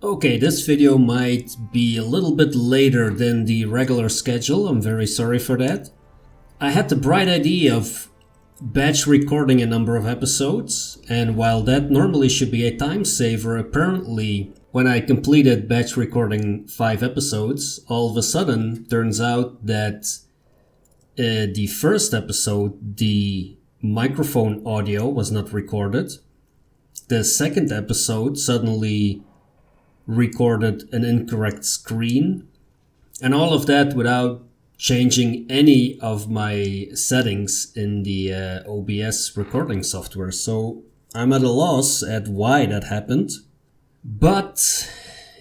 Okay, this video might be a little bit later than the regular schedule, I'm very sorry for that. I had the bright idea of batch recording a number of episodes, and while that normally should be a time saver, apparently when I completed batch recording 5 episodes, all of a sudden turns out that the first episode, the microphone audio was not recorded. The second episode suddenly recorded an incorrect screen, and all of that without changing any of my settings in the OBS recording software. So I'm at a loss at why that happened, but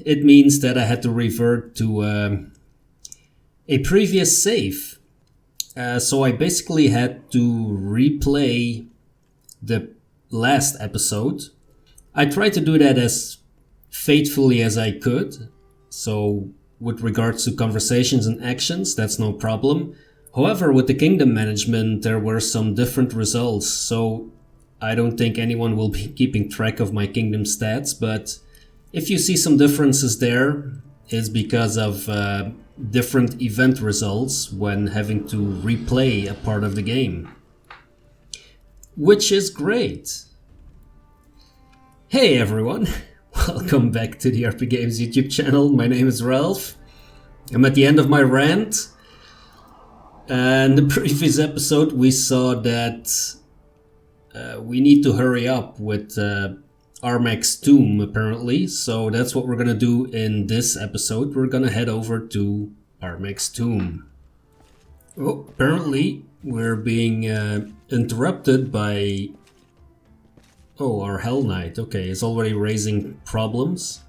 it means that I had to revert to a previous save. So I basically had to replay the last episode. I tried to do that as faithfully as I could. So with regards to conversations and actions, that's no problem. However, with the kingdom management, there were some different results. So I don't think anyone will be keeping track of my kingdom stats, but if you see some differences there, it's because of different event results when having to replay a part of the game. Which is great. Hey everyone, welcome back to the RPGames YouTube channel. My name is Ralph. I'm at the end of my rant. And in the previous episode we saw that we need to hurry up with Armag's tomb apparently. So that's what we're gonna do in this episode. We're gonna head over to Armag's tomb. Oh, apparently we're being interrupted by... Oh, our Hell Knight. Okay, is already raising problems.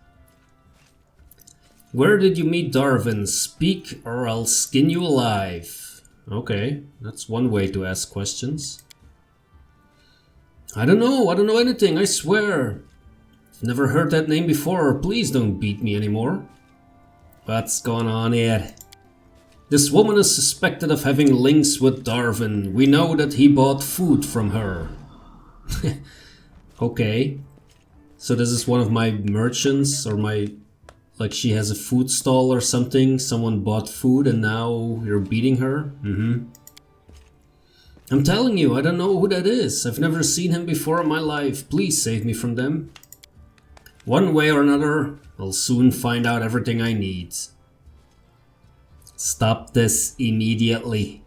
Where did you meet Darwin? Speak or I'll skin you alive. Okay, that's one way to ask questions. I don't know anything, I swear. I've never heard that name before, please don't beat me anymore. What's going on here? This woman is suspected of having links with Darwin. We know that he bought food from her. Okay, so this is one of my merchants, or my... Like she has a food stall or something, someone bought food and now you're beating her? I'm telling you, I don't know who that is. I've never seen him before in my life. Please save me from them. One way or another, I'll soon find out everything I need. Stop this immediately.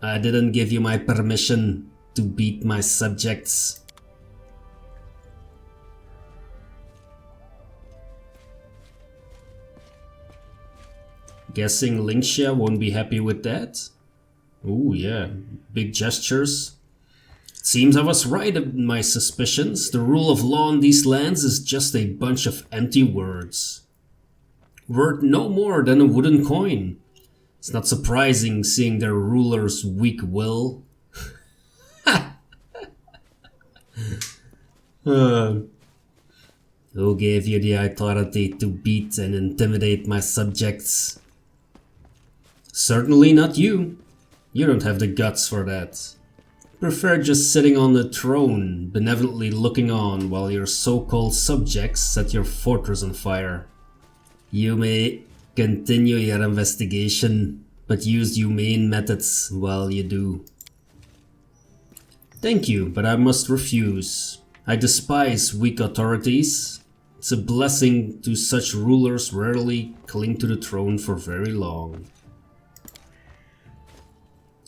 I didn't give you my permission to beat my subjects. Guessing Lingxia won't be happy with that. Oh yeah, big gestures. Seems I was right in my suspicions. The rule of law in these lands is just a bunch of empty words. Worth no more than a wooden coin. It's not surprising seeing their ruler's weak will. Who gave you the authority to beat and intimidate my subjects? Certainly not you. You don't have the guts for that. Prefer just sitting on the throne, benevolently looking on while your so-called subjects set your fortress on fire. You may continue your investigation, but use humane methods while you do. Thank you, but I must refuse. I despise weak authorities. It's a blessing to such rulers rarely cling to the throne for very long.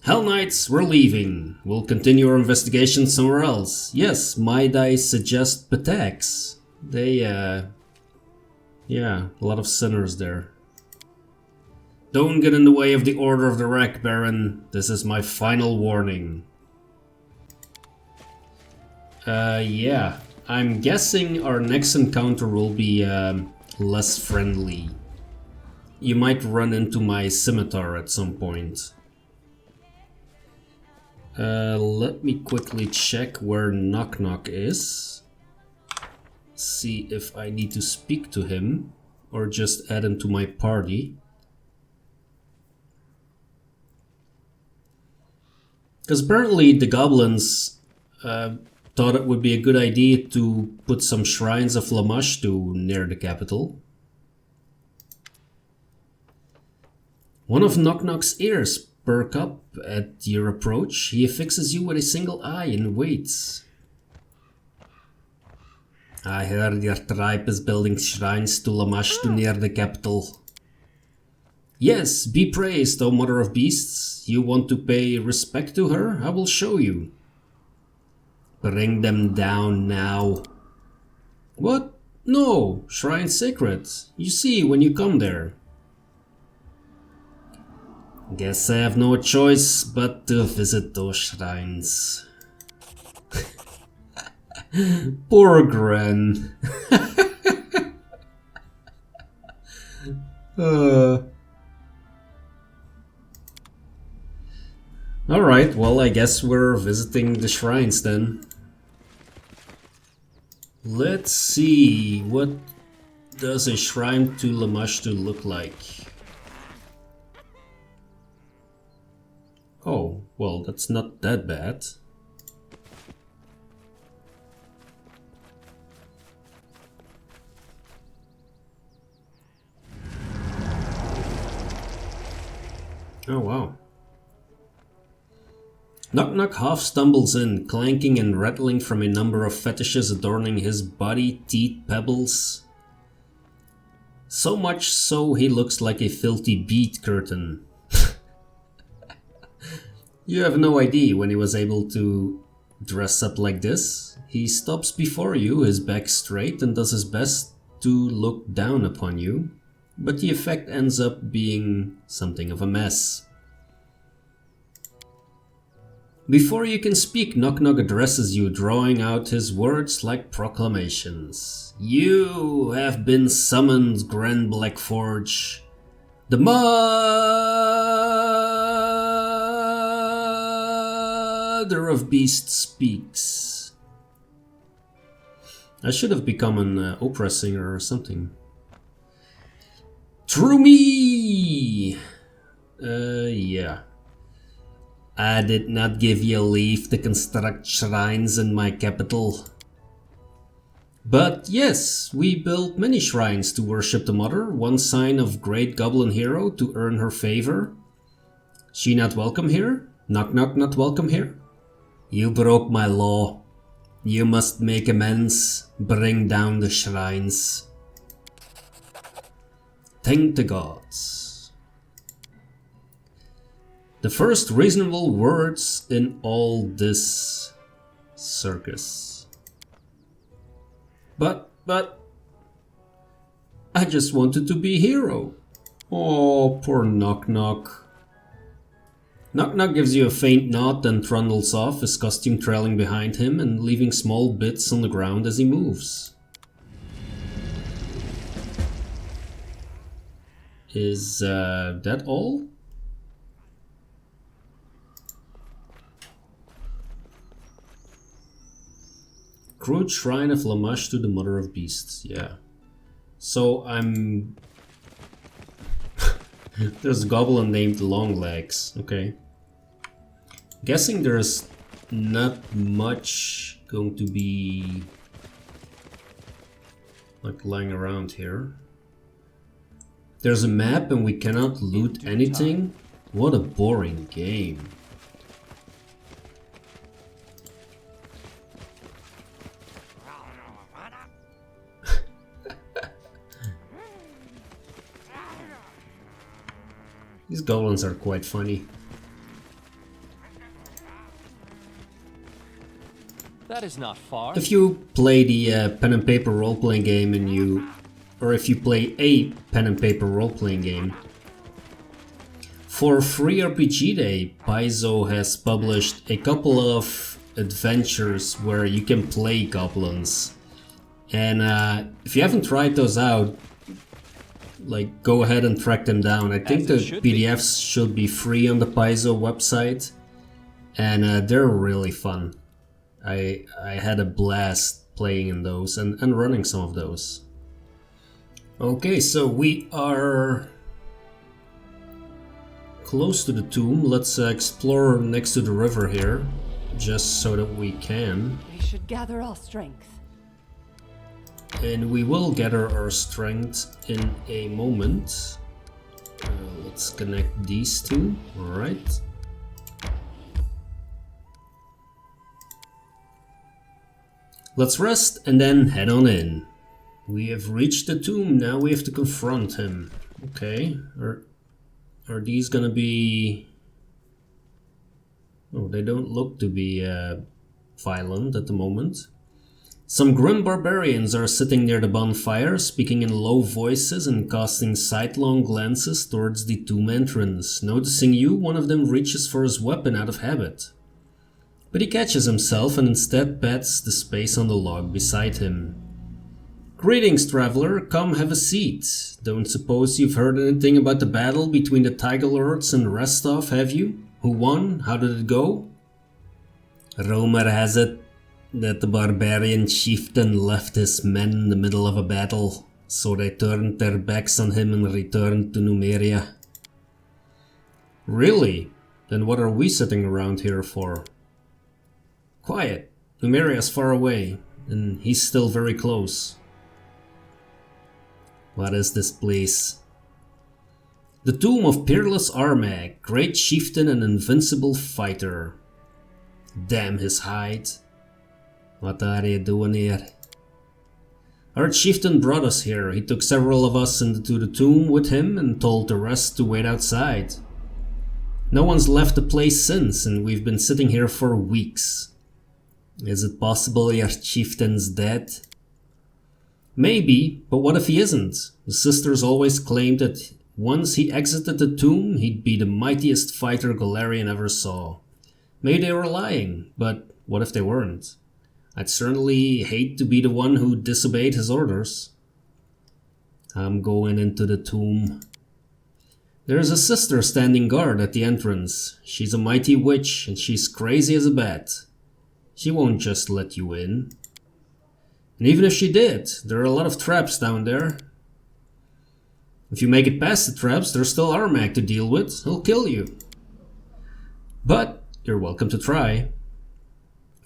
Hell Knights, we're leaving. We'll continue our investigation somewhere else. Yes, might I suggest Patax? They, yeah, a lot of sinners there. Don't get in the way of the Order of the Rack, Baron. This is my final warning. Yeah. I'm guessing our next encounter will be, less friendly. You might run into my scimitar at some point. Let me quickly check where Nok-Nok is. See if I need to speak to him or just add him to my party. Because apparently the goblins thought it would be a good idea to put some shrines of Lamashtu near the capital. One of Nok-Nok's ears perk up at your approach. He affixes you with a single eye and waits. I heard your tribe is building shrines to Lamashtu near the capital. Yes, be praised, O Mother of Beasts. You want to pay respect to her? I will show you. Bring them down now. What? No, shrine's sacred. You see when you come there. Guess I have no choice but to visit those shrines. Poor Gren. Alright, well I guess we're visiting the shrines then. Let's see, what does a shrine to Lamashtu look like? Oh, well that's not that bad. Oh wow. Nok-Nok half stumbles in, clanking and rattling from a number of fetishes adorning his body, teeth, pebbles. So much so he looks like a filthy bead curtain. You have no idea when he was able to dress up like this. He stops before you, his back straight, and does his best to look down upon you. But the effect ends up being something of a mess. Before you can speak, Nok-Nok addresses you, drawing out his words like proclamations. You have been summoned, Grand Blackforge. The Mother of Beasts speaks. I should have become an opera singer or something. Through me! Yeah. I did not give you leave to construct shrines in my capital. But yes, we built many shrines to worship the Mother, one sign of great goblin hero to earn her favor. She not welcome here? Nok-Nok not welcome here? You broke my law. You must make amends, bring down the shrines. Thank the gods. The first reasonable words in all this circus. But, I just wanted to be hero. Oh, poor Nok-Nok. Nok-Nok gives you a faint nod, then trundles off, his costume trailing behind him and leaving small bits on the ground as he moves. Is that all? Crude Shrine of Lamashtu, the Mother of Beasts. Yeah. So I'm... There's a goblin named Longlegs. Okay. Guessing there's not much going to be like lying around here. There's a map and we cannot loot anything. What a boring game. These goblins are quite funny. That is not far. If you play the pen and paper role-playing game and or if you play a pen and paper role-playing game, for Free RPG Day, Paizo has published a couple of adventures where you can play goblins. And if you haven't tried those out, like, go ahead and track them down. I think the PDFs should be free on the Paizo website, and they're really fun. I had a blast playing in those and running some of those. Okay, so we are close to the tomb. Let's explore next to the river here, just so that we can. We should gather our strength. And we will gather our strength in a moment. Let's connect these two. Alright. Let's rest and then head on in. We have reached the tomb, now we have to confront him. Okay, are these gonna be... Oh, they don't look to be violent at the moment. Some grim barbarians are sitting near the bonfire, speaking in low voices and casting sidelong glances towards the tomb entrance. Noticing you, one of them reaches for his weapon out of habit. But he catches himself and instead pats the space on the log beside him. Greetings, traveler. Come have a seat. Don't suppose you've heard anything about the battle between the Tiger Lords and Restov, have you? Who won? How did it go? Rumor has it that the barbarian chieftain left his men in the middle of a battle, so they turned their backs on him and returned to Numeria. Really? Then what are we sitting around here for? Quiet. Numeria's far away, and he's still very close. What is this place? The tomb of peerless Armag, great chieftain and invincible fighter. Damn his hide. What are you doing here? Our chieftain brought us here. He took several of us into the tomb with him and told the rest to wait outside. No one's left the place since, and we've been sitting here for weeks. Is it possible your chieftain's dead? Maybe, but what if he isn't? The sisters always claimed that once he exited the tomb, he'd be the mightiest fighter Golarion ever saw. Maybe they were lying, but what if they weren't? I'd certainly hate to be the one who disobeyed his orders. I'm going into the tomb. There's a sister standing guard at the entrance. She's a mighty witch, and she's crazy as a bat. She won't just let you in. And even if she did, there are a lot of traps down there. If you make it past the traps, there's still Armag to deal with. He'll kill you. But you're welcome to try.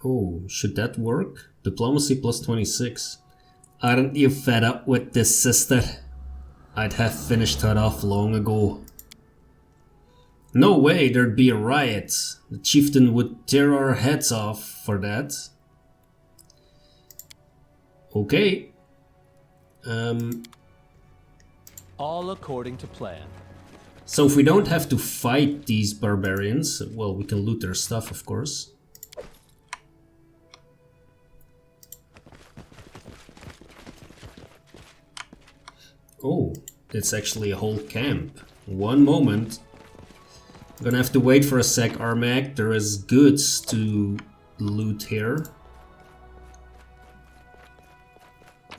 Oh, should that work? Diplomacy plus 26. Aren't you fed up with this, sister? I'd have finished her off long ago. No way, there'd be a riot. The chieftain would tear our heads off for that. Okay. All according to plan. So if we don't have to fight these barbarians, well, we can loot their stuff, of course. Oh, it's actually a whole camp. One moment. I'm gonna have to wait for a sec, Armag. There is goods to loot here.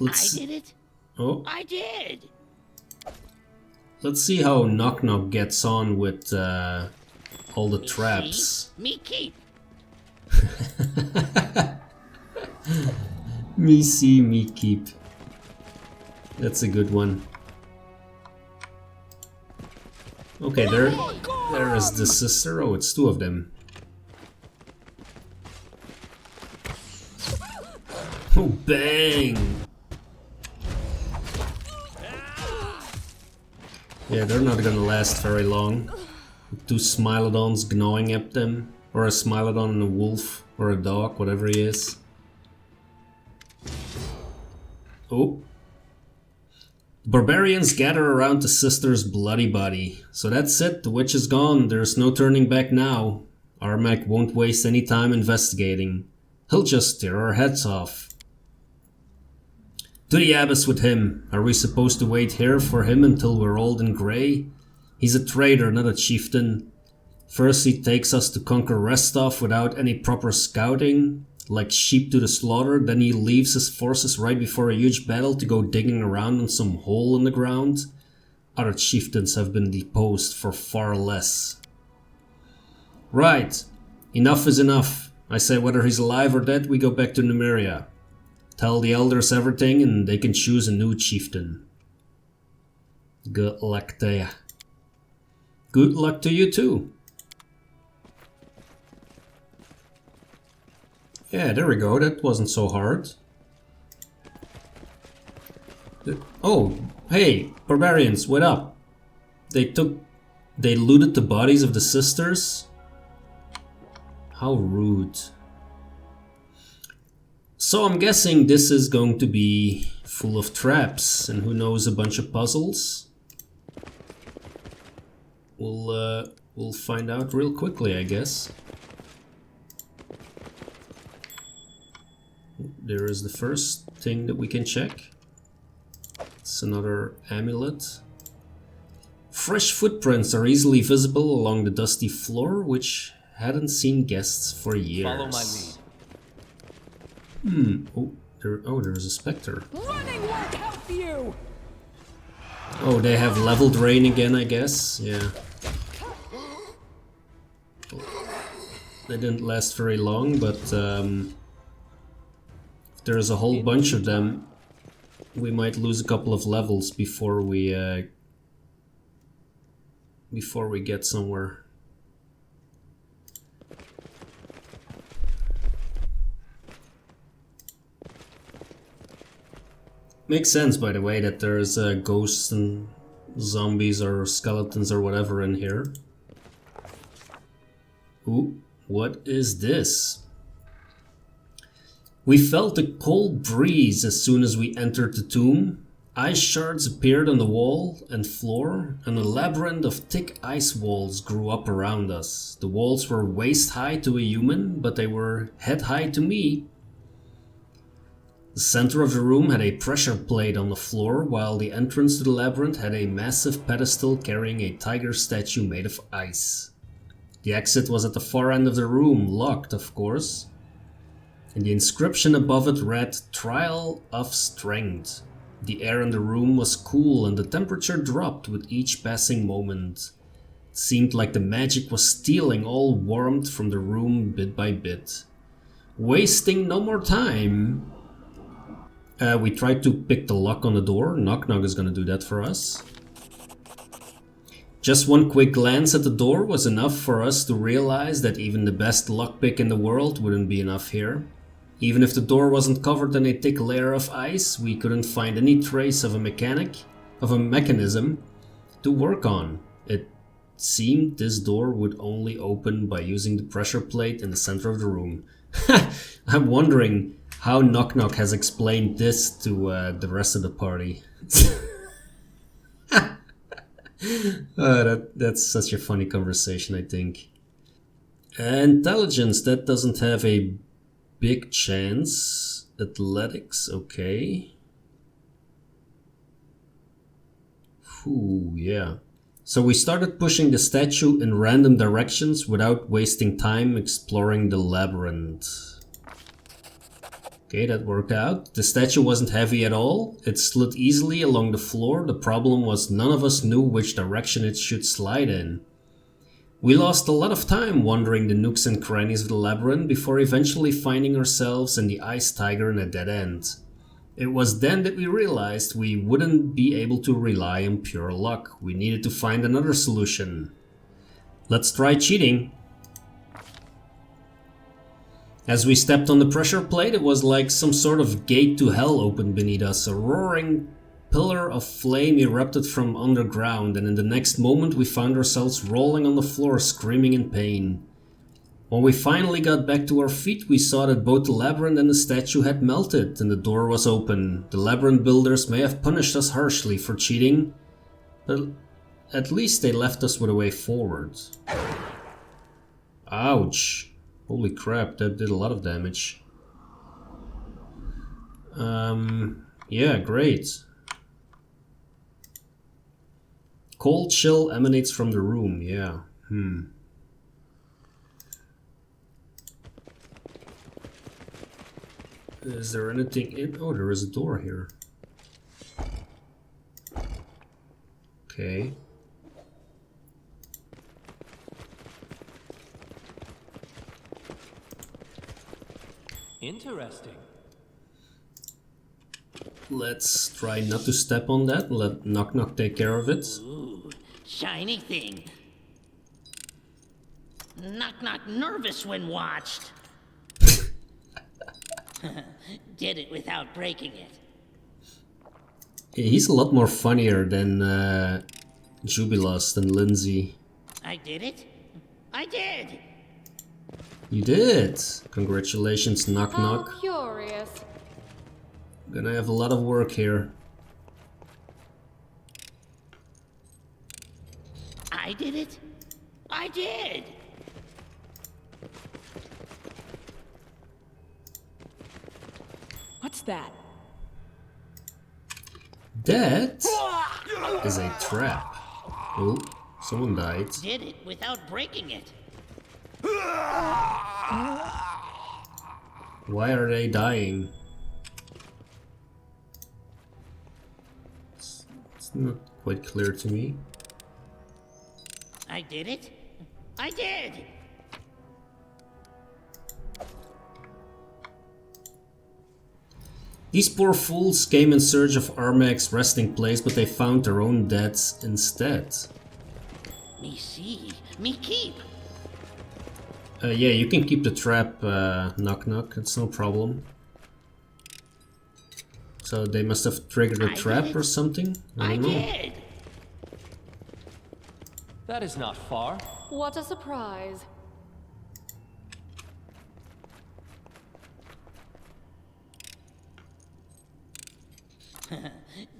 I did it. Oh, I did. let's see how Nok-Nok gets on with all the traps. Me keep. Me see, me keep. That's a good one. Okay, there is the sister. Oh, it's two of them. Oh, bang! Yeah, they're not gonna last very long. Two Smilodons gnawing at them. Or a Smilodon and a wolf. Or a dog, whatever he is. Oh. Barbarians gather around the sister's bloody body. So that's it, the witch is gone, there's no turning back now. Armag won't waste any time investigating. He'll just tear our heads off. To the abyss with him. Are we supposed to wait here for him until we're old and grey? He's a traitor, not a chieftain. First he takes us to conquer Restov without any proper scouting. Like sheep to the slaughter, then he leaves his forces right before a huge battle to go digging around in some hole in the ground. Other chieftains have been deposed for far less. Right, enough is enough. I say whether he's alive or dead, we go back to Numeria. Tell the elders everything and they can choose a new chieftain. Good luck to ya. Good luck to you too. Yeah, there we go, that wasn't so hard. Oh, hey, barbarians, what up? They looted the bodies of the sisters? How rude. So I'm guessing this is going to be full of traps and who knows, a bunch of puzzles. We'll find out real quickly, I guess. There is the first thing that we can check. It's another amulet. Fresh footprints are easily visible along the dusty floor, which hadn't seen guests for years. Follow my lead. There's a specter. Running won't help you! Oh, they have leveled rain again, I guess. Yeah. They didn't last very long, but if there's a whole bunch of them, we might lose a couple of levels before we get somewhere. Makes sense, by the way, that there's ghosts and zombies or skeletons or whatever in here. Ooh, what is this? We felt a cold breeze as soon as we entered the tomb. Ice shards appeared on the wall and floor, and a labyrinth of thick ice walls grew up around us. The walls were waist high to a human, but they were head high to me. The center of the room had a pressure plate on the floor, while the entrance to the labyrinth had a massive pedestal carrying a tiger statue made of ice. The exit was at the far end of the room, locked of course, and the inscription above it read, "Trial of Strength." The air in the room was cool and the temperature dropped with each passing moment. It seemed like the magic was stealing all warmth from the room bit by bit. Wasting no more time, we tried to pick the lock on the door. Nok-Nok is gonna do that for us. Just one quick glance at the door was enough for us to realize that even the best lockpick in the world wouldn't be enough here. Even if the door wasn't covered in a thick layer of ice, we couldn't find any trace of a mechanism to work on. It seemed this door would only open by using the pressure plate in the center of the room. I'm wondering how Nok-Nok has explained this to the rest of the party. That's such a funny conversation, I think. Intelligence, that doesn't have a big chance. Athletics, okay. Ooh, yeah. So we started pushing the statue in random directions without wasting time exploring the labyrinth. Okay, that worked out. The statue wasn't heavy at all. It slid easily along the floor. The problem was none of us knew which direction it should slide in. We lost a lot of time wandering the nooks and crannies of the labyrinth before eventually finding ourselves in the ice tiger in a dead end. It was then that we realized we wouldn't be able to rely on pure luck. We needed to find another solution. Let's try cheating. As we stepped on the pressure plate, it was like some sort of gate to hell opened beneath us. A roaring pillar of flame erupted from underground, and in the next moment we found ourselves rolling on the floor, screaming in pain. When we finally got back to our feet, we saw that both the labyrinth and the statue had melted, and the door was open. The labyrinth builders may have punished us harshly for cheating, but at least they left us with a way forward. Ouch. Holy crap, that did a lot of damage. Yeah, great. Cold chill emanates from the room, yeah. Is there anything in? Oh, there is a door here. Okay. Interesting. Let's try not to step on that. Let Nok-Nok take care of it. Ooh, shiny thing. Nok-Nok nervous when watched. Did it without breaking it. He's a lot more funnier than Jubilast and Lindsay. I did it. I did. You did! Congratulations, How Nok-Nok. curious. Gonna have a lot of work here. I did it. I did. What's that? That is a trap. Oh, someone died. Did it without breaking it. Why are they dying? It's not quite clear to me. I did it. I did. These poor fools came in search of Armag's resting place, but they found their own deaths instead. Me see. Me keep. Yeah, you can keep the trap, Nok-Nok, it's no problem. So they must have triggered a trap or something? I don't know. did. That is not far. What a surprise.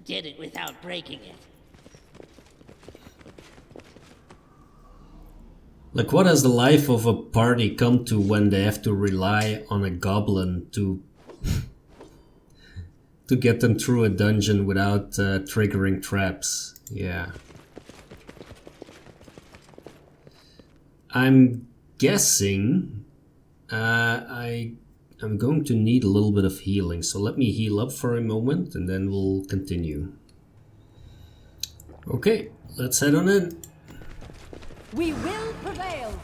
Did it without breaking it. Like, what has the life of a party come to when they have to rely on a goblin to to get them through a dungeon without triggering traps? Yeah. I'm guessing I'm going to need a little bit of healing, so let me heal up for a moment and then we'll continue. Okay, let's head on in. We will prevail.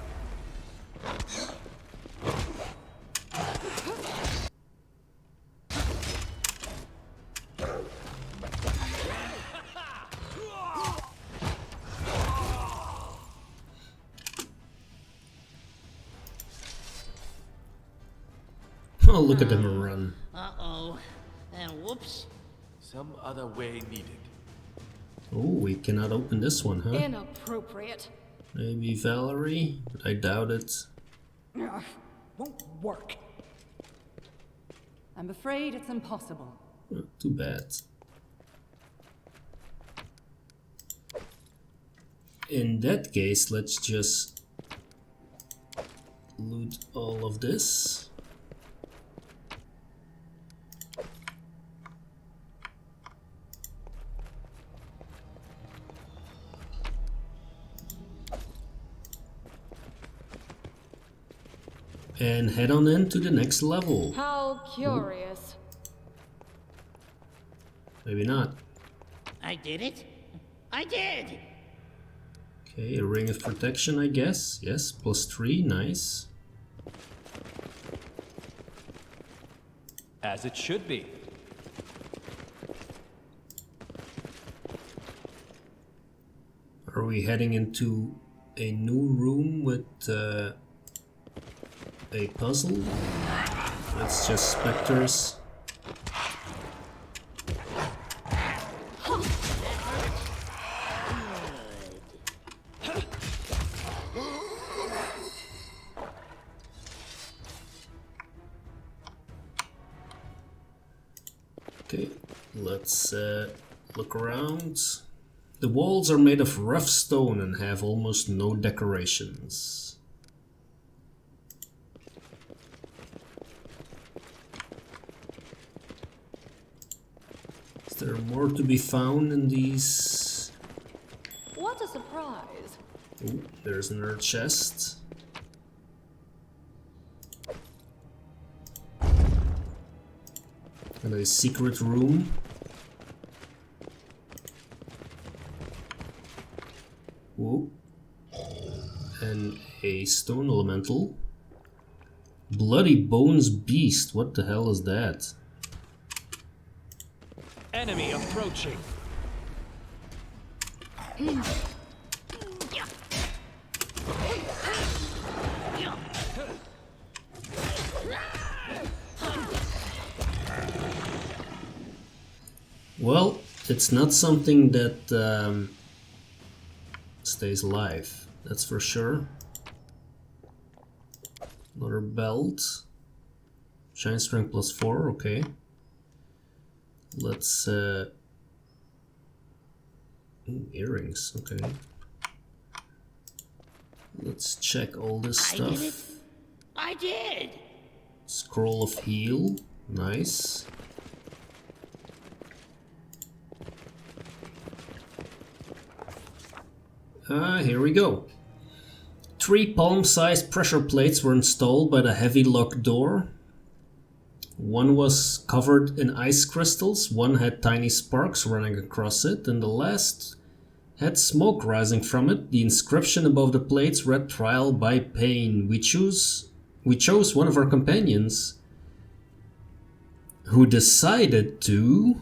Oh, look at them run. Uh-oh. And whoops. Some other way needed. Oh, we cannot open this one, huh? Inappropriate. Maybe Valerie? I doubt it. Ugh, won't work. I'm afraid it's impossible. Oh, too bad. In that case, let's just loot all of this. And head on into the next level. How curious. Maybe not. I did it. I did. Okay, a ring of protection, I guess. Yes, +3, nice. As it should be. Are we heading into a new room with a puzzle? That's just specters. Okay, let's look around. The walls are made of rough stone and have almost no decorations. Is there more to be found in these? What a surprise. Oh, there's another chest. And a secret room. Whoa. And a stone elemental. Bloody Bones Beast. What the hell is that? Enemy approaching. Well, it's not something that stays alive, that's for sure. Another belt. Shine strength +4, okay. Let's ooh, earrings, okay. Let's check all this stuff. I did it. I did. Scroll of heal, nice. Here we go. 3 palm-sized pressure plates were installed by the heavy locked door. One was covered in ice crystals, one had tiny sparks running across it, and the last had smoke rising from it. The inscription above the plates read "Trial by Pain." We chose one of our companions who decided to...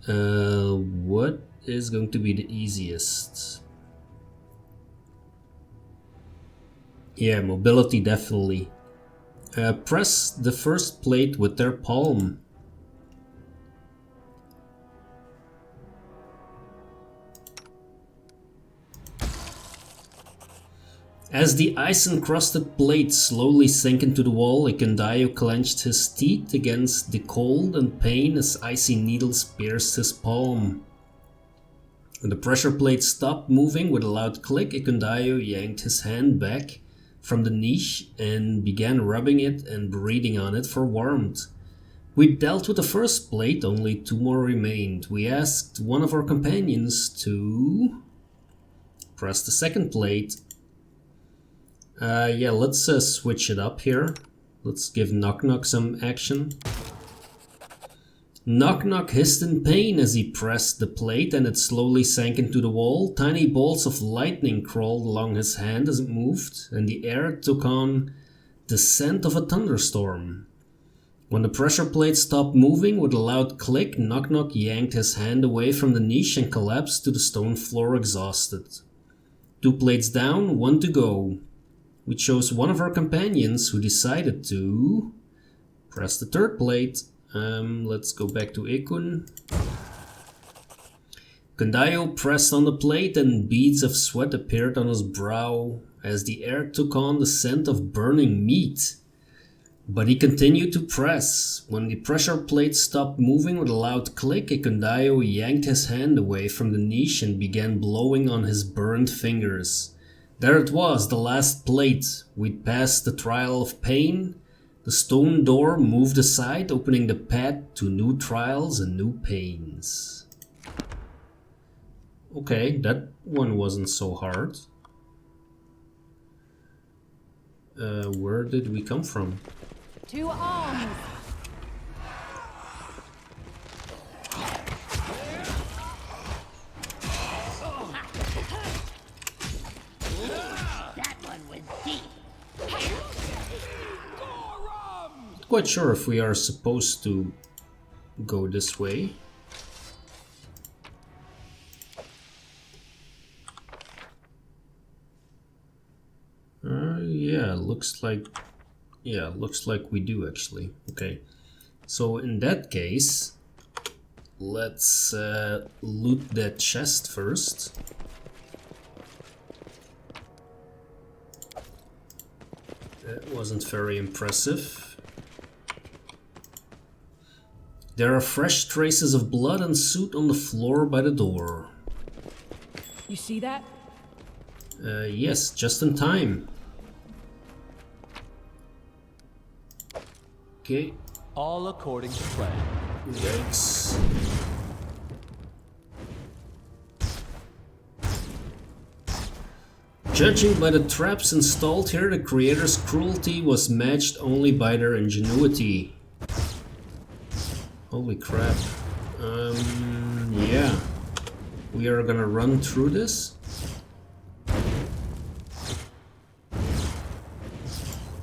what is going to be the easiest? Yeah, mobility definitely. Press the first plate with their palm. As the ice-encrusted plate slowly sank into the wall, Ikendayo clenched his teeth against the cold and pain as icy needles pierced his palm. When the pressure plate stopped moving with a loud click, Ikendayo yanked his hand back from the niche and began rubbing it and breathing on it for warmth. We dealt with the first plate, only 2 more remained. We asked one of our companions to press the second plate. Yeah, let's switch it up here. Let's give Nok-Nok some action. Nok-Nok hissed in pain as he pressed the plate and it slowly sank into the wall. Tiny bolts of lightning crawled along his hand as it moved, and the air took on the scent of a thunderstorm. When the pressure plate stopped moving with a loud click, Nok-Nok yanked his hand away from the niche and collapsed to the stone floor exhausted. 2 plates down, 1 to go. We chose one of our companions who decided to press the third plate. Let's go back to Ikun. Ikendayo pressed on the plate and beads of sweat appeared on his brow as the air took on the scent of burning meat. But he continued to press. When the pressure plate stopped moving with a loud click, Ikendayo yanked his hand away from the niche and began blowing on his burned fingers. There it was, the last plate. We'd passed the trial of pain. The stone door moved aside, opening the path to new trials and new pains. Okay, that one wasn't so hard. Where did we come from? To arms! That one went deep. Not quite sure if we are supposed to go this way. Looks like we do actually. Okay, so in that case, let's loot that chest first. That wasn't very impressive. There are fresh traces of blood and soot on the floor by the door. You see that? Yes, just in time. Okay. All according to plan. Yikes. Judging by the traps installed here, the creator's cruelty was matched only by their ingenuity. Holy crap. Yeah. We are gonna run through this.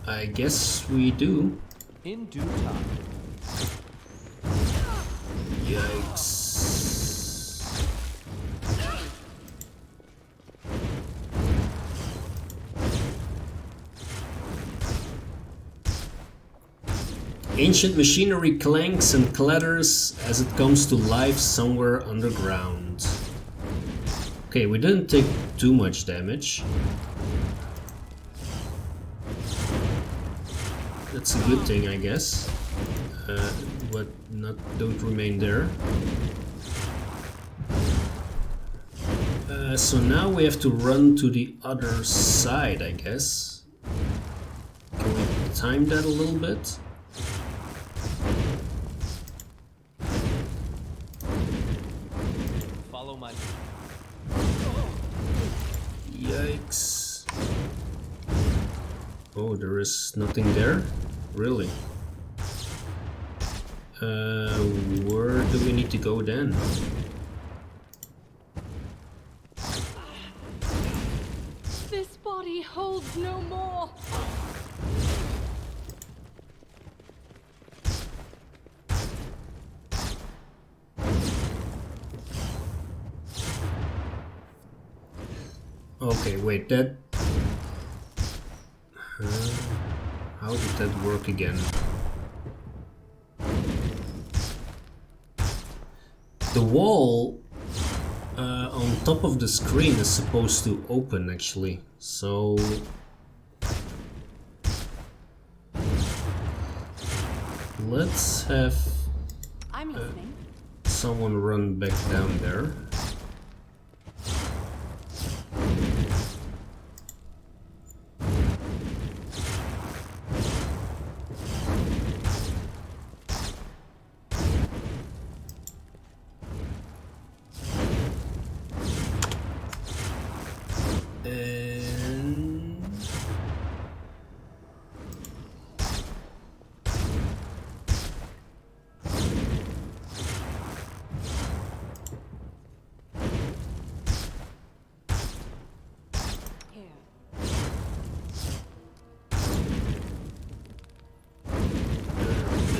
I guess we do. In due time. Yikes. Ancient machinery clanks and clatters as it comes to life somewhere underground. Okay, we didn't take too much damage. That's a good thing, I guess. But don't remain there. So now we have to run to the other side, I guess. Can we time that a little bit? Follow my. Yikes. Oh, there is nothing there? Really? Where do we need to go then? This body holds no more. Okay, wait, that... how did that work again? The wall on top of the screen is supposed to open, actually, so... let's have I'm listening. someone run back down there.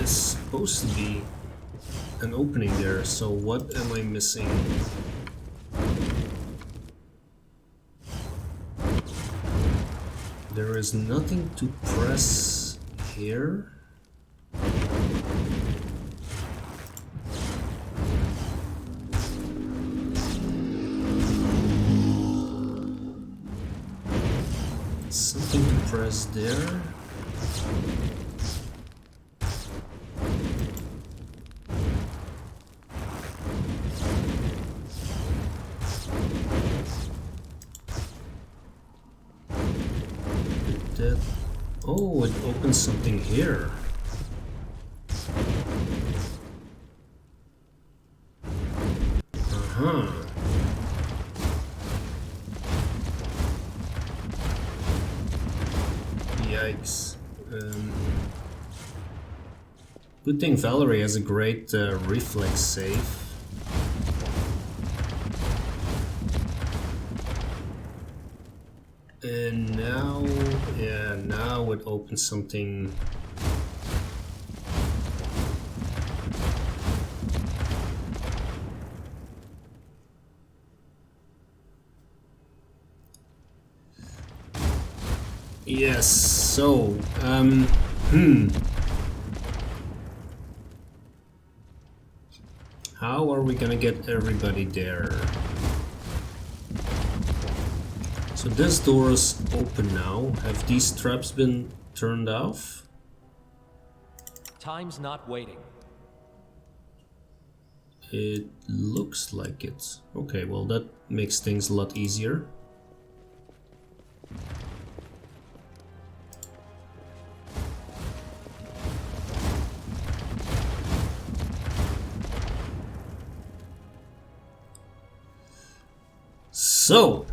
Supposed to be an opening there, so what am I missing? There is nothing to press here. Something to press there. Oh, it opens something here. Uh-huh. Yikes. Good thing Valerie has a great reflex save. And now, yeah, now it opens something. Yes, so, how are we gonna get everybody there? So this door is open now. Have these traps been turned off? Time's not waiting. It looks like it. Okay, well that makes things a lot easier. So,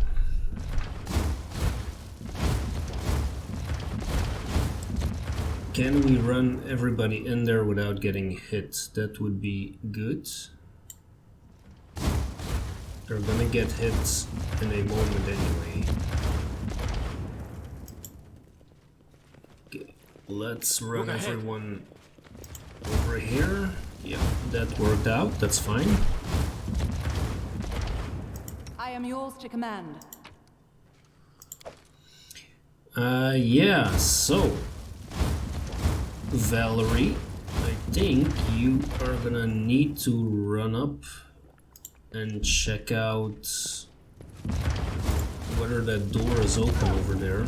can we run everybody in there without getting hit? That would be good. They're gonna get hit in a moment anyway. Okay, let's run everyone over here. Yeah, that worked out, that's fine. I am yours to command. Yeah, so Valerie, I think you are gonna need to run up and check out whether that door is open over there.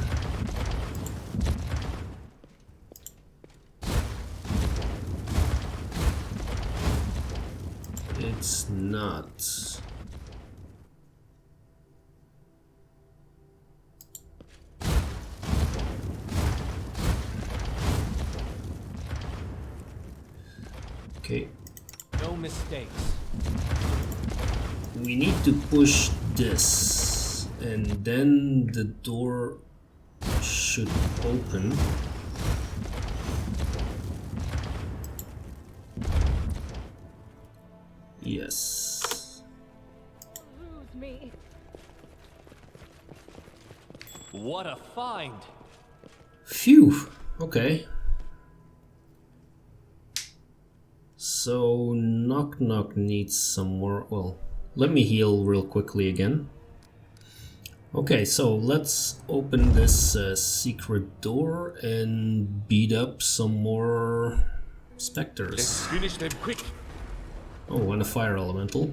It's not. Okay. No mistakes. We need to push this, and then the door should open. Yes. Lose me. What a find! Phew. Okay. So Nok-Nok needs some more. Well, let me heal real quickly again. Okay, so let's open this secret door and beat up some more specters. Let's finish them quick. Oh, and a fire elemental.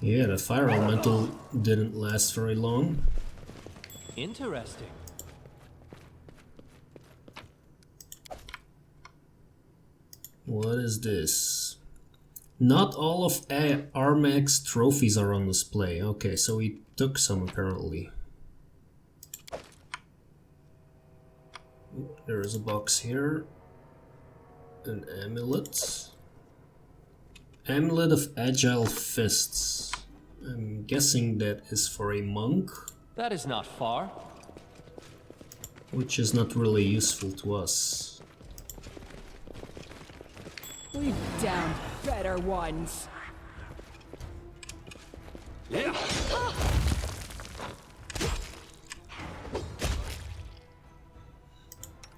Yeah, the fire elemental didn't last very long. Interesting. What is this? Not all of Armag's trophies are on display. Okay, so he took some apparently. There is a box here. An amulet. Amulet of Agile Fists. I'm guessing that is for a monk, That is not far. which is not really useful to us. We've downed better ones.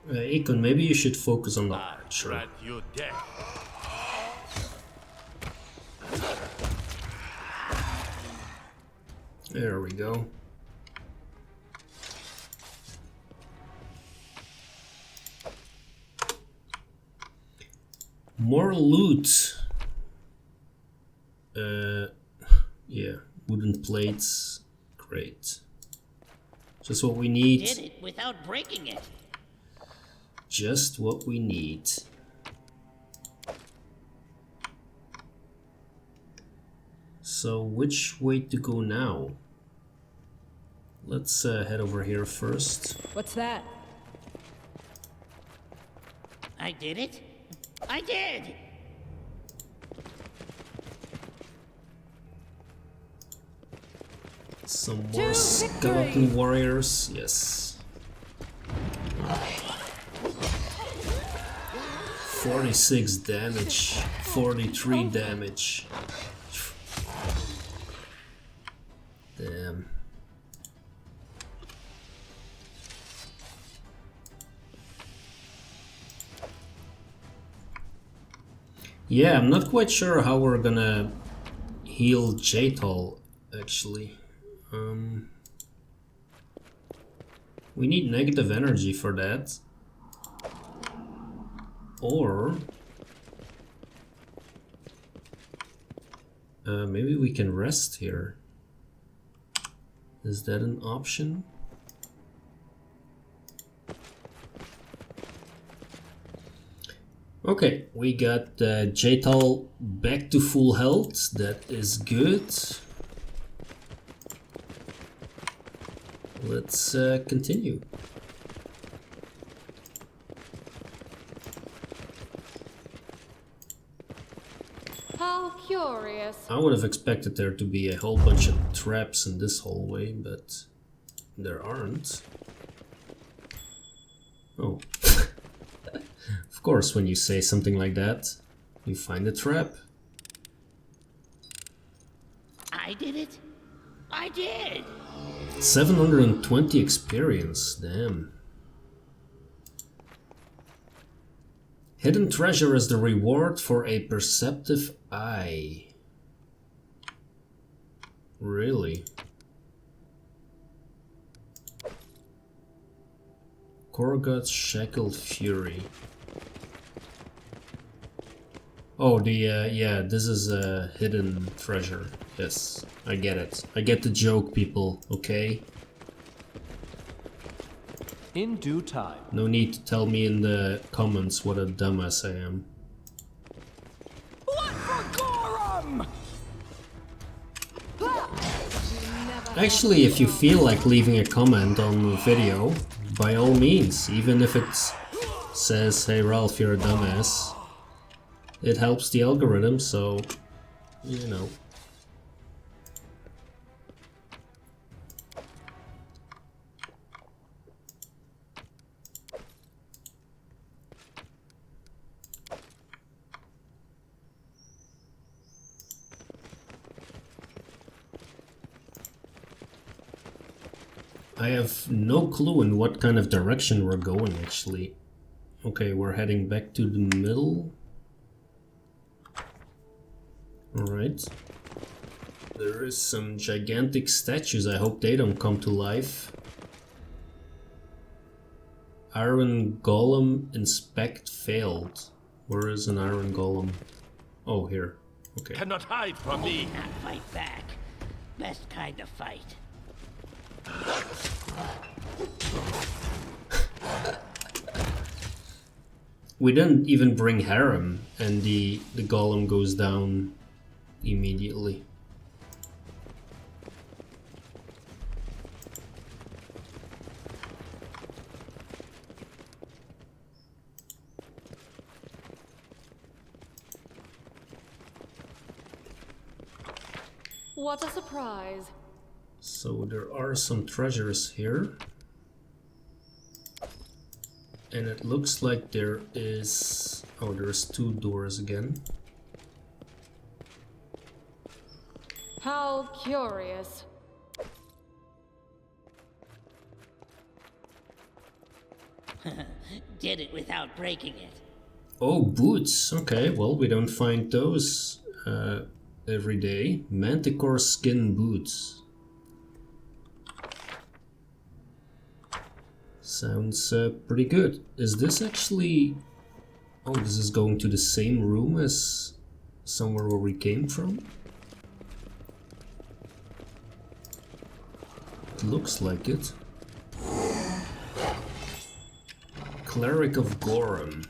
Akon, maybe you should focus on the archer. Grant you death. There we go. More loot. Yeah, wooden plates. Great. Just what we need. Did it without breaking it. Just what we need. So which way to go now? Let's head over here first. What's that? I did it. I did. Some To more victory! skeleton warriors. Yes. 46 damage. 43 damage. Damn. Yeah, I'm not quite sure how we're gonna heal Jaital, actually. We need negative energy for that. Or maybe we can rest here. Is that an option? Okay, we got Jaital back to full health. That is good. Let's continue. How curious. I would have expected there to be a whole bunch of traps in this hallway, but there aren't. Oh. Of course, when you say something like that, you find a trap. I did it. I did. 720 experience, damn. Hidden treasure is the reward for a perceptive eye. Really? Korgot's Shackled Fury. Oh, yeah, this is a hidden treasure. Yes, I get it. I get the joke, people, okay? In due time. No need to tell me in the comments what a dumbass I am. What for Gorum? Actually, if you feel like leaving a comment on the video, by all means, even if it says, hey Ralph, you're a dumbass, it helps the algorithm, so, you know. I have no clue in what kind of direction we're going, actually. Okay, we're heading back to the middle. Alright. There is some gigantic statues, I hope they don't come to life. Iron Golem inspect failed. Where is an Iron Golem? Oh, here. Okay. Cannot hide from me. Not fight back. Best kind of fight. We didn't even bring Harem, and the golem goes down immediately. What a surprise. So there are some treasures here. And it looks like there is... oh, there's two doors again. How curious. Did it without breaking it. Oh, boots. Okay, well, we don't find those every day. Manticore skin boots. Sounds pretty good. Is this actually... oh, this is going to the same room as somewhere where we came from? It looks like it. Cleric of Gorum.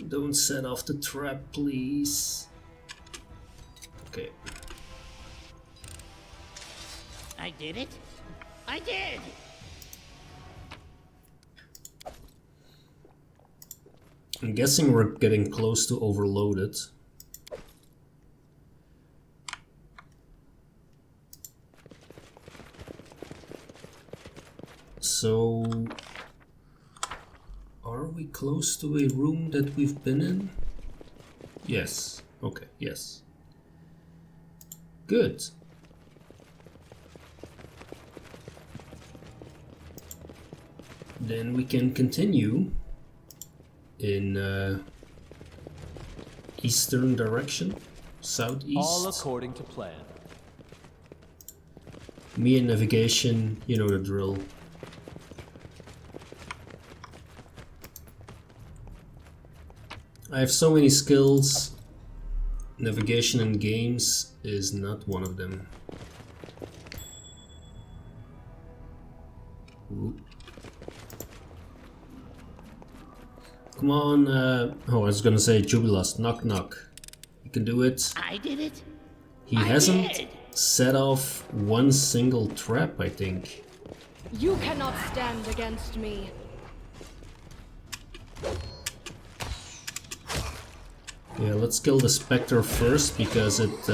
Don't set off the trap, please. Okay. I did it. I did. I'm guessing we're getting close to overloaded. So... are we close to a room that we've been in? Yes. Okay, yes. Good. Then we can continue in eastern direction, southeast. All according to plan. Me and navigation, you know the drill. I have so many skills. Navigation in games is not one of them. Ooh. Come on, oh, I was gonna say Jubilas, Nok-Nok. You can do it. I did it. He I hasn't did. set off one single trap, I think. You cannot stand against me. Yeah, let's kill the Spectre first, because it...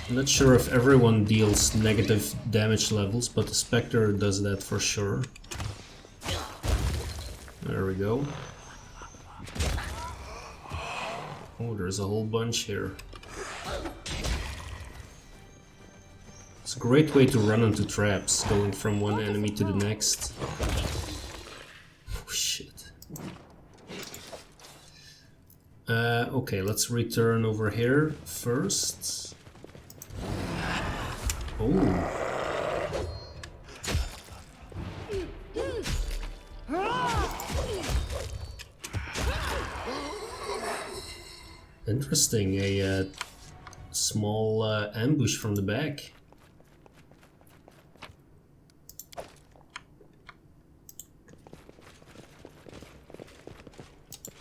I'm not sure if everyone deals negative damage levels, but the Spectre does that for sure. There we go. Oh, there's a whole bunch here. Let's a great way to run into traps, going from one enemy to the next. Oh shit. Okay, let's return over here first. Oh. Interesting, a small ambush from the back.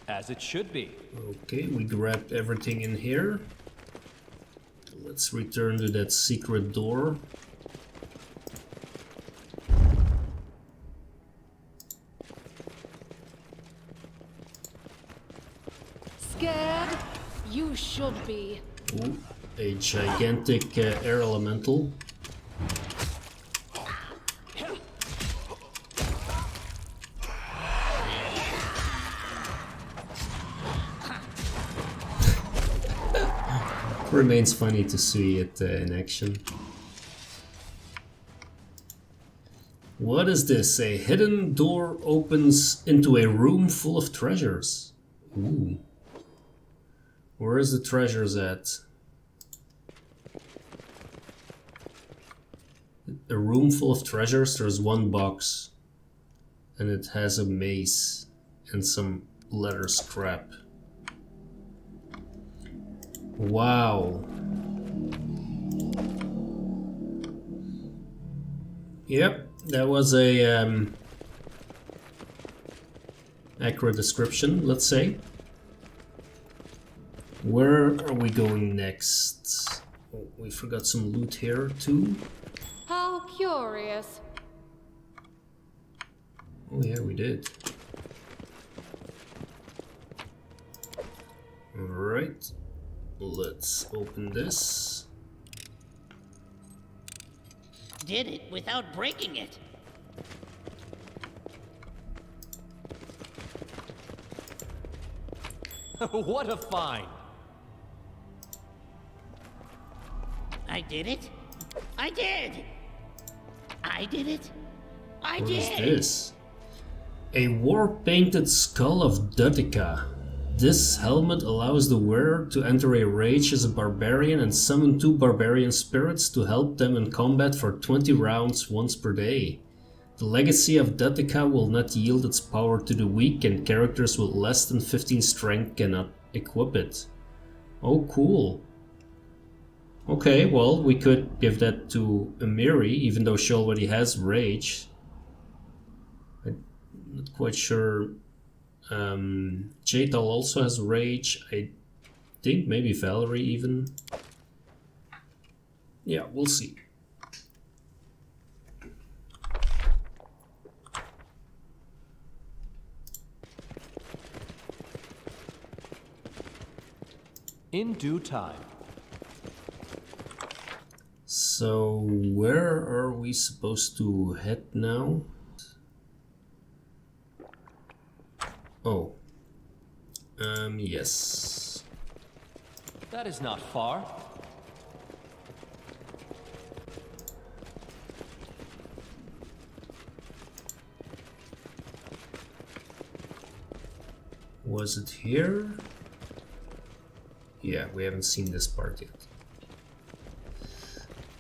As it should be. Okay, we grabbed everything in here. Let's return to that secret door. Scared? You should be. Ooh, a gigantic air elemental. Remains funny to see it in action. What is this? A hidden door opens into a room full of treasures. Ooh. Where is the treasures at? A room full of treasures, there's one box. And it has a mace and some leather scrap. Wow. Yep, that was a accurate description, let's say. Where are we going next? Oh, we forgot some loot here too. How curious. Oh yeah, we did. Alright, let's open this. Did it without breaking it. What a find! I did it. I did. I did it. I What is did. this? A war-painted skull of Dutica. This helmet allows the wearer to enter a rage as a barbarian and summon 2 barbarian spirits to help them in combat for 20 rounds once per day. The legacy of Dutica will not yield its power to the weak, and characters with less than 15 strength cannot equip it. Oh, cool. Okay, well, we could give that to Amiri, even though she already has rage. I'm not quite sure. Jadal also has rage. I think maybe Valerie even. Yeah, we'll see. In due time. So, where are we supposed to head now? Oh. Yes. That is not far. Was it here? Yeah, we haven't seen this part yet.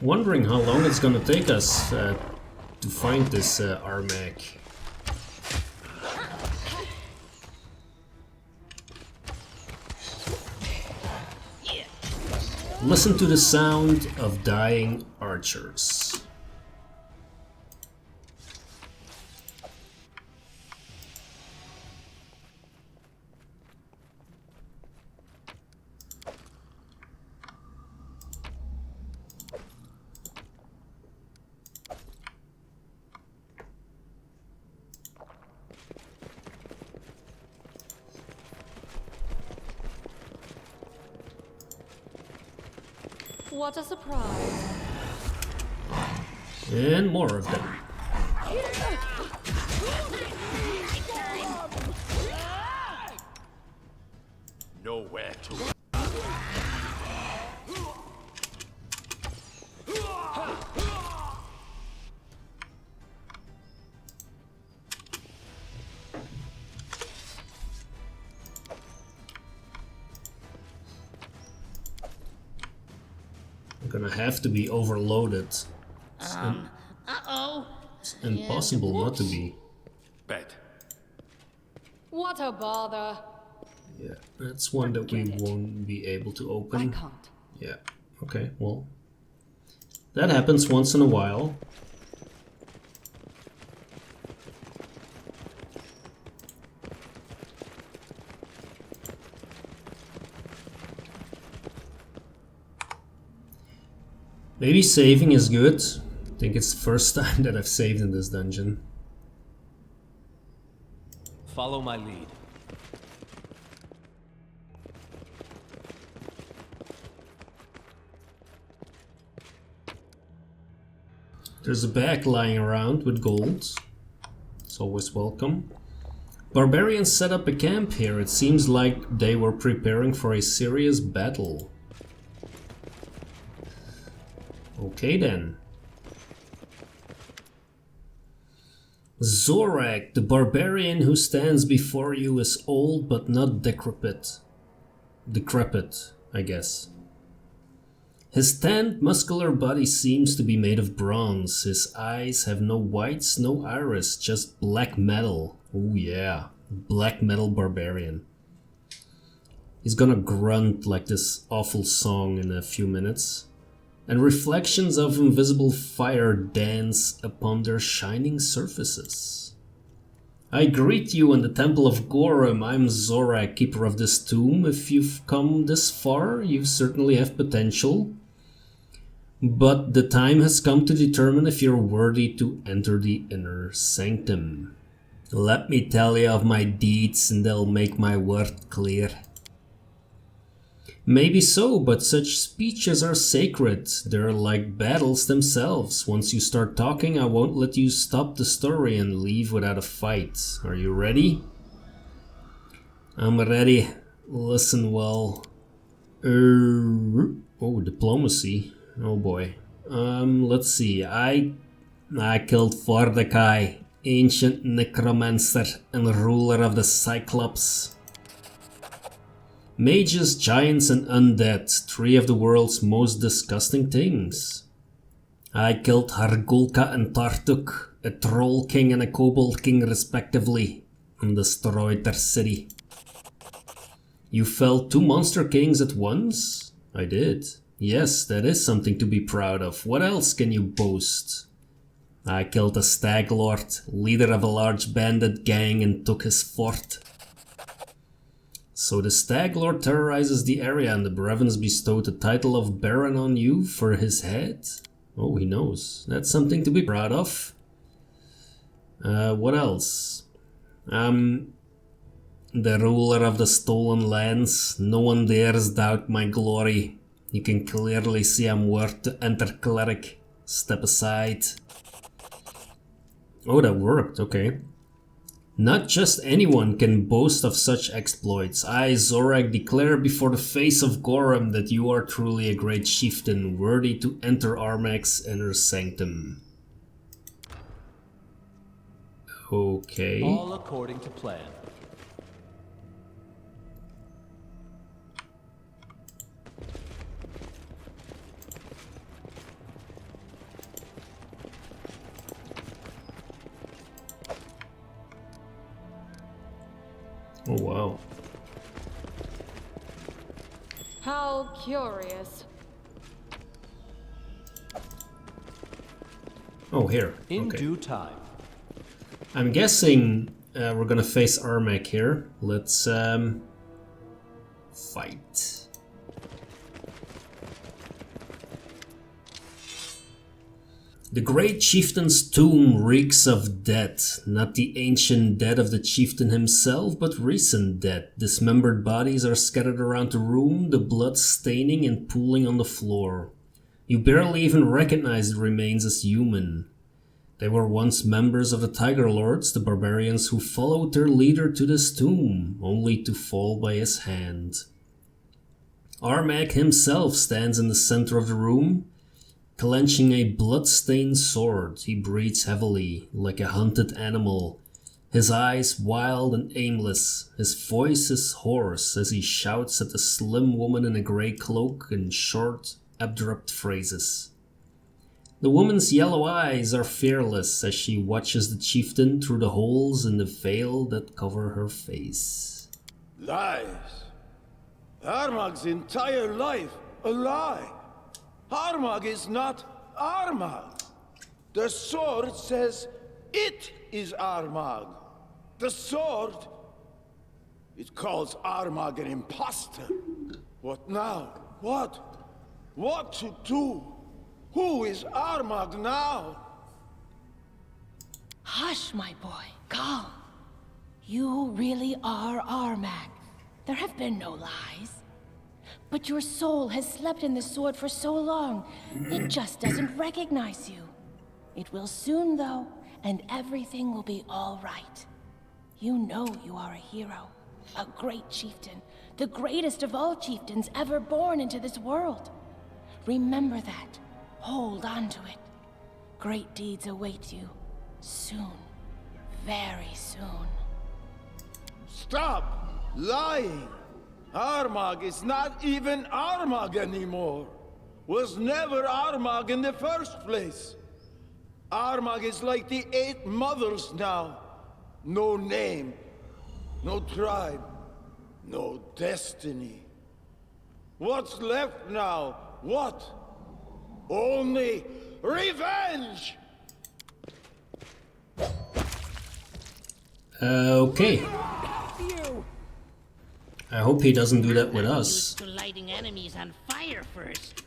Wondering how long it's gonna take us to find this Armag. Listen to the sound of dying archers. What a surprise. And more of them. Nowhere to. gonna have to be overloaded. Uh-oh. It's impossible not to be. Bed. What a bother. Yeah, that's one that we won't be able to I open. can't. Yeah, okay, well. That happens once in a while. Maybe saving is good. I think it's the first time that I've saved in this dungeon. Follow my lead. There's a bag lying around with gold. It's always welcome. Barbarians set up a camp here. It seems like they were preparing for a serious battle. Okay then. Zorak, the barbarian who stands before you, is old but not decrepit. Decrepit, I guess. His tanned, muscular body seems to be made of bronze. His eyes have no whites, no iris, just black metal. Oh yeah, black metal barbarian. He's gonna grunt like this awful song in a few minutes. And reflections of invisible fire dance upon their shining surfaces. I greet you in the Temple of Gorham. I'm Zorak, keeper of this tomb. If you've come this far, you certainly have potential. But the time has come to determine if you're worthy to enter the inner sanctum. Let me tell you of my deeds and they'll make my worth clear. Maybe so, but such speeches are sacred. They're like battles themselves. Once you start talking, I won't let you stop the story and leave without a fight. Are you ready? I'm ready. Listen well. Oh, diplomacy. Oh boy. Let's see. I killed Fordakai, ancient necromancer and ruler of the Cyclops. Mages, giants, and undead, three of the world's most disgusting things. I killed Hargulka and Tartuk, a troll king and a kobold king respectively, and destroyed their city. You felled two monster kings at once? I did. Yes, that is something to be proud of. What else can you boast? I killed a stag lord, leader of a large bandit gang, and took his fort. So the Stag Lord terrorizes the area and the Brevins bestowed the title of Baron on you for his head? Oh, he knows. That's something to be proud of. What else? The ruler of the stolen lands. No one dares doubt my glory. You can clearly see I'm worth to enter, cleric. Step aside. Oh, that worked, okay. Not just anyone can boast of such exploits. I, Zorak, declare before the face of Gorham that you are truly a great chieftain, worthy to enter Armag's inner sanctum. Okay. All according to plan. Oh wow. How curious. Oh, here. In Okay. due time. I'm guessing we're gonna face Armag here. Let's fight. The great chieftain's tomb reeks of death, not the ancient death of the chieftain himself, but recent death. Dismembered bodies are scattered around the room, the blood staining and pooling on the floor. You barely even recognize the remains as human. They were once members of the Tiger Lords, the barbarians who followed their leader to this tomb, only to fall by his hand. Armag himself stands in the center of the room, clenching a blood-stained sword. He breathes heavily, like a hunted animal, his eyes wild and aimless. His voice is hoarse as he shouts at the slim woman in a grey cloak and short, abrupt phrases. The woman's yellow eyes are fearless as she watches the chieftain through the holes in the veil that cover her face. Lies. Armag's entire life a lie. Armag is not Armag. The sword says it is Armag. The sword, it calls Armag an imposter. What now? What? What to do? Who is Armag now? Hush, my boy. Calm. You really are Armag. There have been no lies. But your soul has slept in the sword for so long, it just doesn't recognize you. It will soon, though, and everything will be all right. You know you are a hero, a great chieftain, the greatest of all chieftains ever born into this world. Remember that. Hold on to it. Great deeds await you. Soon. Very soon. Stop lying! Armag is not even Armag anymore. Was never Armag in the first place. Armag is like the 8 mothers now. No name, no tribe, no destiny. What's left now? What? Only revenge! Okay. I hope he doesn't do that with I'm us. used to lighting enemies on fire first.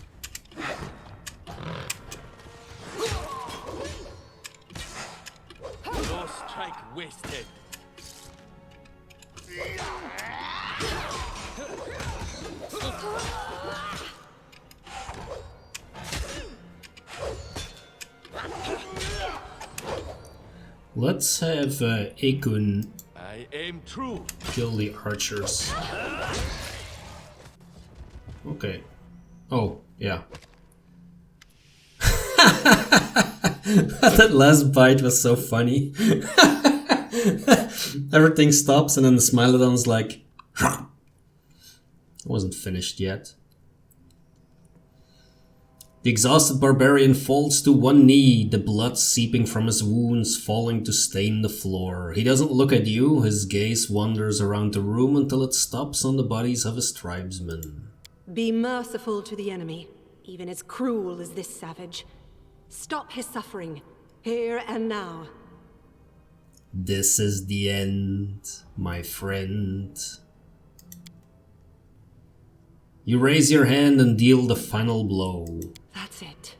No strike wasted. Let's have Ekun I aim true. kill the archers. Okay. Oh, yeah. That last bite was so funny. Everything stops and then the Smilodon's like... I wasn't finished yet. The exhausted barbarian falls to one knee, the blood seeping from his wounds, falling to stain the floor. He doesn't look at you, his gaze wanders around the room until it stops on the bodies of his tribesmen. Be merciful to the enemy, even as cruel as this savage. Stop his suffering, here and now. This is the end, my friend. You raise your hand and deal the final blow. That's it.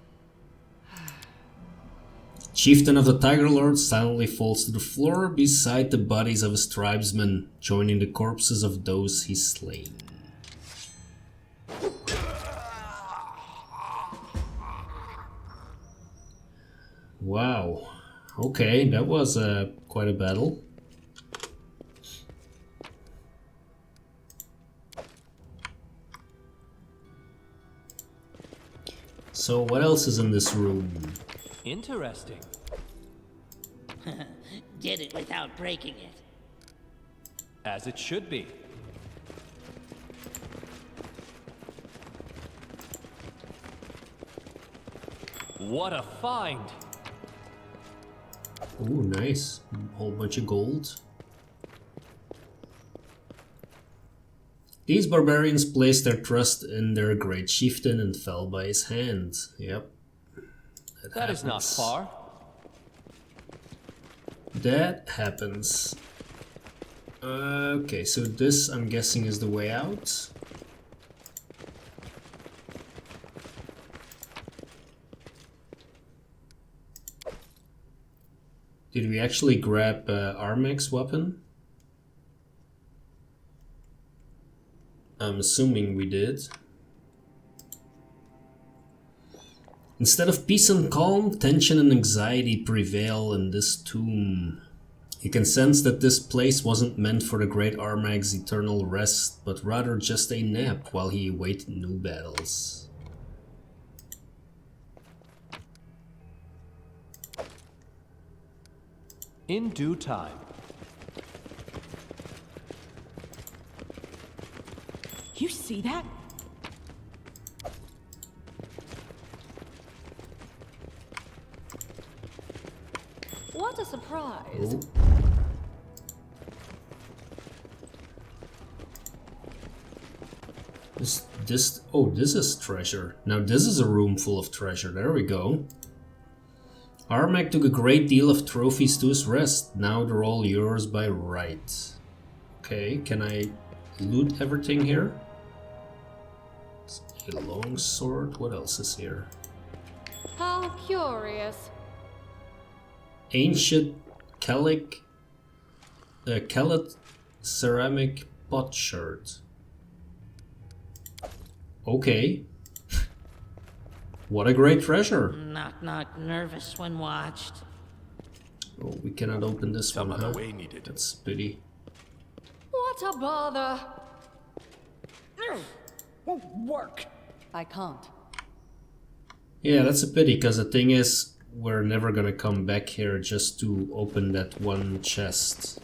Chieftain of the Tiger Lord silently falls to the floor beside the bodies of his tribesmen, joining the corpses of those he's slain. Wow. Okay, that was quite a battle. So what else is in this room? Interesting. Did it without breaking it. As it should be. What a find! Ooh, nice. Whole bunch of gold. These barbarians placed their trust in their great chieftain and fell by his hand. Yep. That is not far. That happens. Okay, so this, I'm guessing, is the way out. Did we actually grab Armag's weapon? I'm assuming we did. Instead of peace and calm, tension and anxiety prevail in this tomb. You can sense that this place wasn't meant for the great Armag's eternal rest, but rather just a nap while he awaited new battles. In due time. You see that? What a surprise. Oh. This is treasure. Now this is a room full of treasure. There we go. Armag took a great deal of trophies to his rest. Now they're all yours by right. Okay, can I loot everything here? A long sword. What else is here? How curious. Ancient Calic ceramic potsherd. Okay. What a great treasure. Nok-Nok nervous when watched. Oh, we cannot open this Some one, other huh? way needed. That's a pity. What a bother. Won't work. I can't. Yeah, that's a pity, because the thing is, we're never gonna come back here just to open that one chest.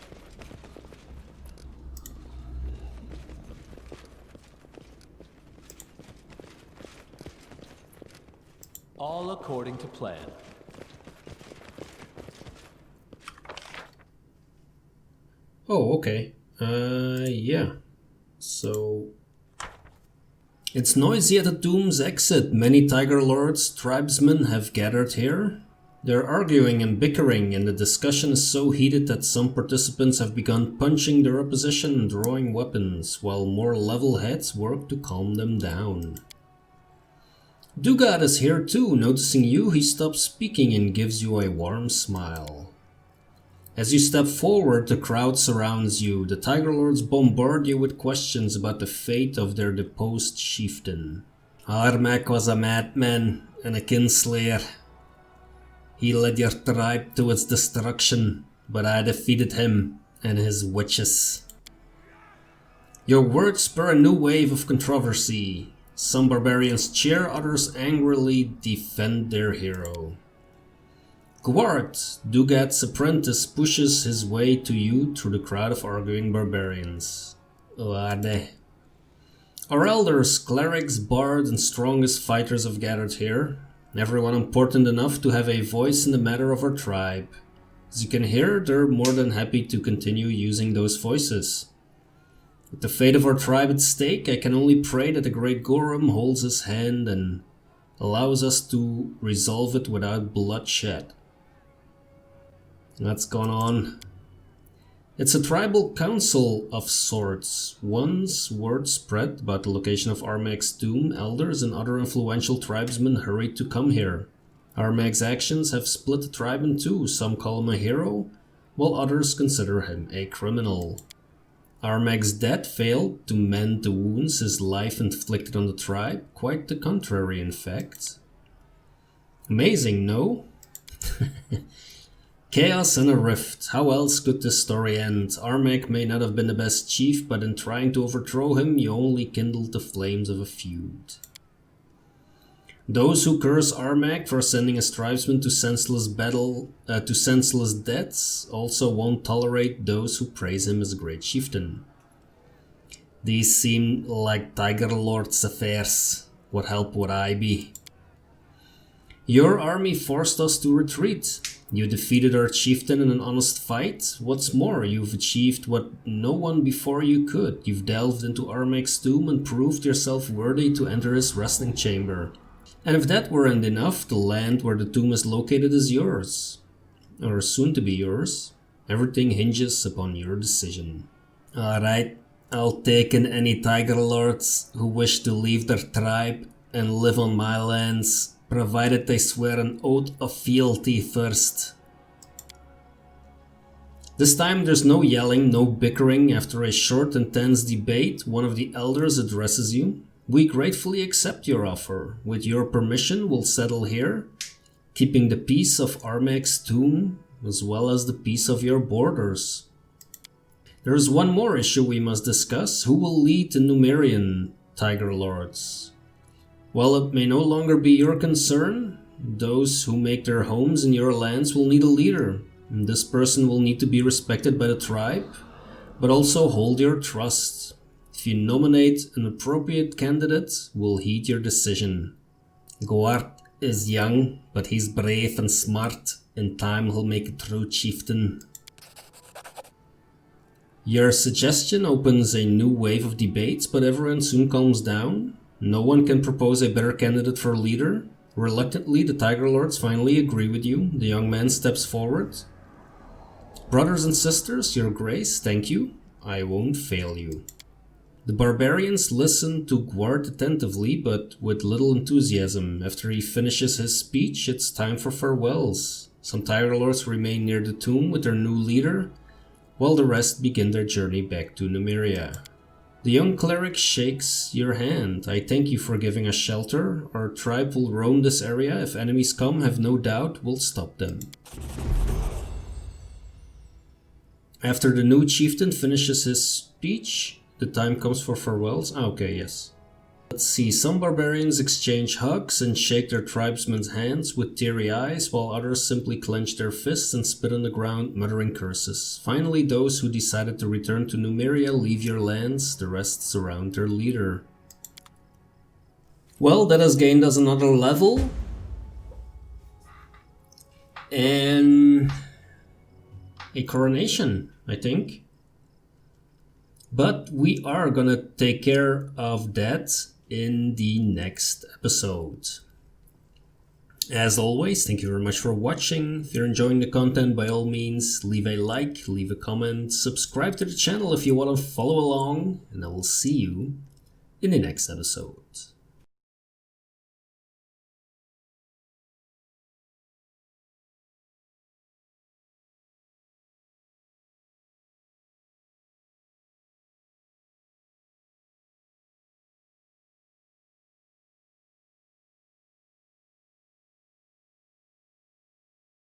All according to plan. Oh, okay. Yeah. So... It's noisy at the Doom's exit. Many Tiger Lords, tribesmen have gathered here. They're arguing and bickering, and the discussion is so heated that some participants have begun punching their opposition and drawing weapons, while more level heads work to calm them down. Dugat is here too. Noticing you, he stops speaking and gives you a warm smile. As you step forward, the crowd surrounds you. The Tiger Lords bombard you with questions about the fate of their deposed chieftain. Armag was a madman and a kinslayer. He led your tribe to its destruction, but I defeated him and his witches. Your words spur a new wave of controversy. Some barbarians cheer, others angrily defend their hero. Gwart, Dugat's apprentice, pushes his way to you through the crowd of arguing barbarians. Oade. Our elders, clerics, bards, and strongest fighters have gathered here. Everyone important enough to have a voice in the matter of our tribe. As you can hear, they're more than happy to continue using those voices. With the fate of our tribe at stake, I can only pray that the great Gorum holds his hand and allows us to resolve it without bloodshed. What's going on? It's a tribal council of sorts. Once word spread about the location of Armag's tomb, elders and other influential tribesmen hurried to come here. Armag's actions have split the tribe in two. Some call him a hero, while others consider him a criminal. Armag's death failed to mend the wounds his life inflicted on the tribe. Quite the contrary, in fact. Amazing, no? Chaos and a rift. How else could this story end? Armag may not have been the best chief, but in trying to overthrow him, you only kindled the flames of a feud. Those who curse Armag for sending his tribesmen to senseless deaths also won't tolerate those who praise him as a great chieftain. These seem like Tiger Lord's affairs. What help would I be? Your army forced us to retreat. You defeated our chieftain in an honest fight. What's more, you've achieved what no one before you could. You've delved into Armag's tomb and proved yourself worthy to enter his resting chamber. And if that weren't enough, the land where the tomb is located is yours. Or soon to be yours. Everything hinges upon your decision. Alright, I'll take in any Tiger Lords who wish to leave their tribe and live on my lands, provided they swear an oath of fealty first. This time there's no yelling, no bickering. After a short and tense debate, one of the elders addresses you. We gratefully accept your offer. With your permission, we'll settle here, keeping the peace of Armag's tomb as well as the peace of your borders. There's one more issue we must discuss. Who will lead the Numerian Tiger Lords? While it may no longer be your concern, those who make their homes in your lands will need a leader. And this person will need to be respected by the tribe, but also hold your trust. If you nominate an appropriate candidate, we'll heed your decision. Gwart is young, but he's brave and smart, In time he'll make a true chieftain. Your suggestion opens a new wave of debates, but everyone soon calms down. No one can propose a better candidate for leader. Reluctantly, the Tiger Lords finally agree with you. The young man steps forward. Brothers and sisters, your grace, thank you. I won't fail you. The barbarians listen to Gwart attentively, but with little enthusiasm. After he finishes his speech, it's time for farewells. Some Tiger Lords remain near the tomb with their new leader, while the rest begin their journey back to Numeria. The young cleric shakes your hand. I thank you for giving us shelter. Our tribe will roam this area. If enemies come, have no doubt we'll stop them. After the new chieftain finishes his speech, the time comes for farewells. Okay, yes. Let's see, some barbarians exchange hugs and shake their tribesmen's hands with teary eyes, while others simply clench their fists and spit on the ground, muttering curses. Finally, those who decided to return to Numeria leave your lands, the rest surround their leader. Well, that has gained us another level. And a coronation, I think. But we are gonna take care of that in the next episode. As always, thank you very much for watching. If you're enjoying the content, by all means, leave a like, leave a comment, subscribe to the channel if you want to follow along, and I will see you in the next episode.